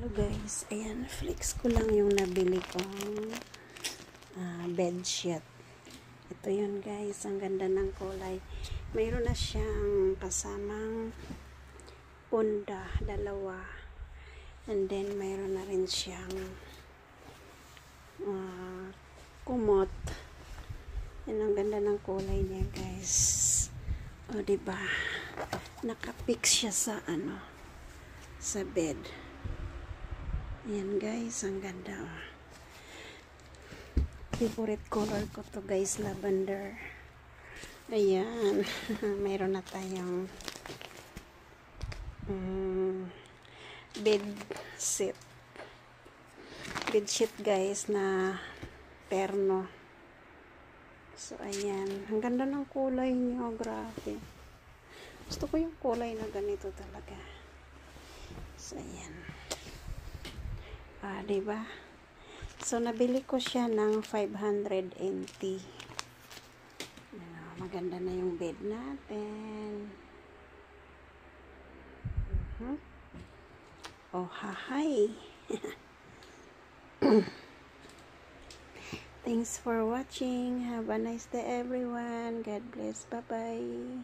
Hello guys, ayan, flex ko lang yung nabili kong bedsheet. Ito yun guys, ang ganda ng kulay. Mayroon na siyang kasamang punda, dalawa. And then mayroon na rin siyang kumot. Yan ang ganda ng kulay niya guys. O diba, nakapix siya sa sa bed. Ayan guys, ang ganda oh. Favorite color ko to guys, lavender. Ayan. Mayroon na tayong bed sheet guys na terno. So ayan, ang ganda ng kulay niyo, grabe. Gusto ko yung kulay na ganito talaga. So ayan. Diba? So, nabili ko siya ng 500 NT. Maganda na yung bed natin. Oh, hi! Thanks for watching. Have a nice day, everyone. God bless. Bye-bye.